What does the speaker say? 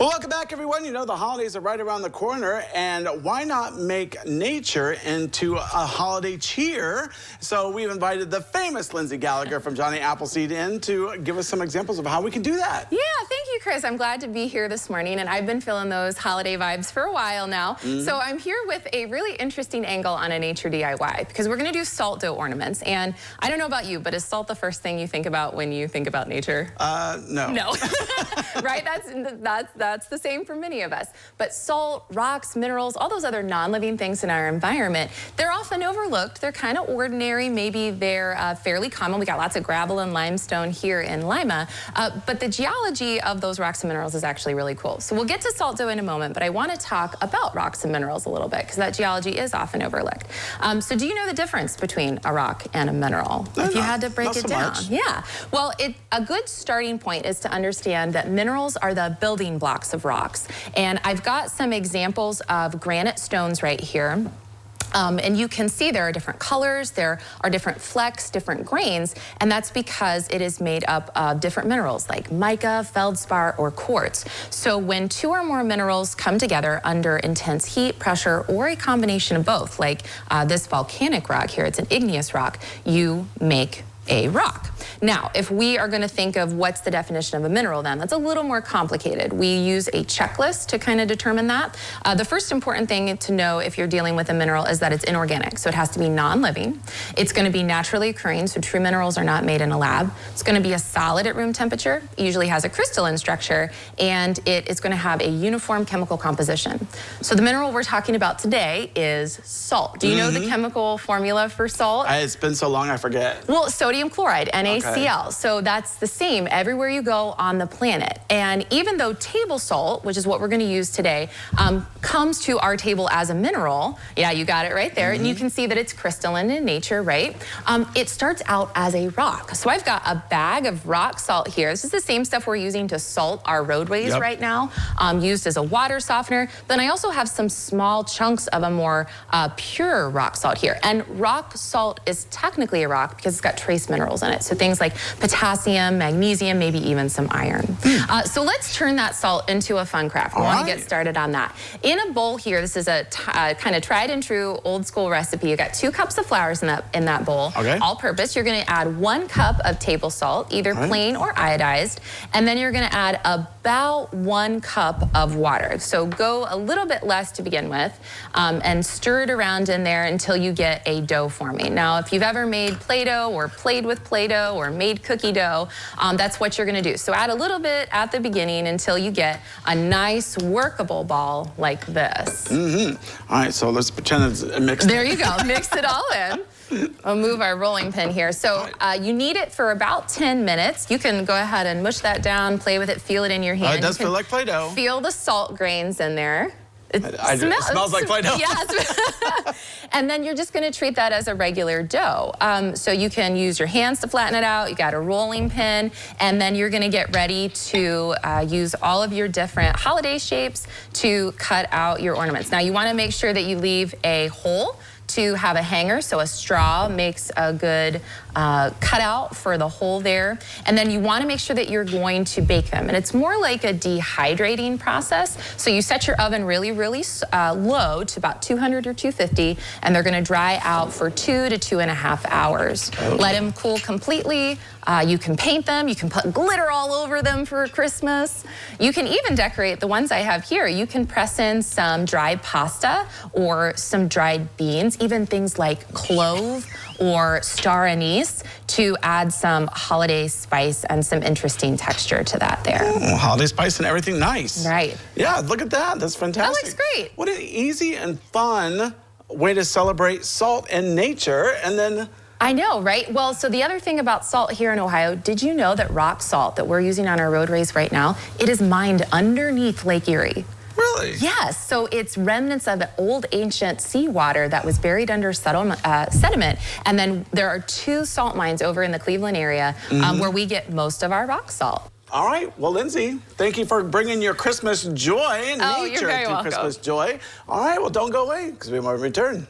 Well, welcome back, everyone. You know, the holidays are right around the corner, and why not make nature into a holiday cheer? So we've invited the famous Lindsey Gallagher from Johnny Appleseed in to give us some examples of how we can do that. Yeah, thank you, Chris. I'm glad to be here this morning, and I've been feeling those holiday vibes for a while now. So I'm here with a really interesting angle on a nature DIY, because we're going to do salt dough ornaments. And I don't know about you, but is salt the first thing you think about when you think about nature? No. No. Right? That's the same for many of us. But salt, rocks, minerals, all those other non-living things in our environment, they're often overlooked. They're kind of ordinary. Maybe they're fairly common. We got lots of gravel and limestone here in Lima. But the geology of those rocks and minerals is actually really cool. So we'll get to salt dough in a moment, but I want to talk about rocks and minerals a little bit, because that geology is often overlooked. So do you know the difference between a rock and a mineral? If you had to break it down. Yeah. Well, a good starting point is to understand that minerals are the building blocks of rocks. And I've got some examples of granite stones right here. And you can see there are different colors, there are different flecks, different grains, and that's because it is made up of different minerals like mica, feldspar, or quartz. So when two or more minerals come together under intense heat, pressure, or a combination of both, like this volcanic rock here, it's an igneous rock, you make a rock. Now, if we are going to think of what's the definition of a mineral, then that's a little more complicated. We use a checklist to kind of determine that. The first important thing to know if you're dealing with a mineral is that it's inorganic, so it has to be non-living. It's going to be naturally occurring, so true minerals are not made in a lab. It's going to be a solid at room temperature, it usually has a crystalline structure, and it is going to have a uniform chemical composition. So the mineral we're talking about today is salt. Do you know the chemical formula for salt? It's been so long I forget. Well, sodium chloride, NaCl. So that's the same everywhere you go on the planet. And even though table salt, which is what we're going to use today, comes to our table as a mineral, yeah, you got it right there, and you can see that it's crystalline in nature, right? It starts out as a rock. So I've got a bag of rock salt here. This is the same stuff we're using to salt our roadways right now, used as a water softener. Then I also have some small chunks of a more pure rock salt here. And rock salt is technically a rock because it's got trace minerals in it. So things like potassium, magnesium, maybe even some iron. So let's turn that salt into a fun craft. We want to get started on that. In a bowl here, this is a kind of tried and true old school recipe. You got 2 cups of flours in that bowl, all purpose. You're going to add 1 cup of table salt, either plain or iodized, and then you're going to add about 1 cup of water. So go a little bit less to begin with, and stir it around in there until you get a dough forming. Now, if you've ever made Play-Doh or played with Play-Doh or made cookie dough, that's what you're going to do. So add a little bit at the beginning until you get a nice workable ball like this. All right, so let's pretend it's mixed. There you go. Mix it all in. We'll move our rolling pin here. So you knead it for about 10 minutes. You can go ahead and mush that down, play with it, feel it in your hand. It does feel like Play-Doh. Feel the salt grains in there. It smells like Play-Doh. Yes. And then you're just going to treat that as a regular dough. So you can use your hands to flatten it out. You got a rolling pin, and then you're going to get ready to use all of your different holiday shapes to cut out your ornaments. Now you want to make sure that you leave a hole to have a hanger, so a straw makes a good cutout for the hole there. And then you want to make sure that you're going to bake them. And it's more like a dehydrating process. So you set your oven really, really low to about 200 or 250, and they're going to dry out for 2 to 2.5 hours. Let them cool completely. You can paint them. You can put glitter all over them for Christmas. You can even decorate the ones I have here. You can press in some dried pasta or some dried beans, even things like clove or star anise, to add some holiday spice and some interesting texture to that there. Holiday spice and everything nice. Right. Yeah, look at that. That's fantastic. That looks great. What an easy and fun way to celebrate salt and nature. And then I know, right? Well, so the other thing about salt here in Ohio, did you know that rock salt that we're using on our roadways right now, it is mined underneath Lake Erie? Really? Yes, so it's remnants of old ancient seawater that was buried under sediment, and then there are 2 salt mines over in the Cleveland area where we get most of our rock salt. All right, well, Lindsey, thank you for bringing your Christmas joy and nature you're very to welcome. Christmas joy. All right, well, don't go away, because we might return.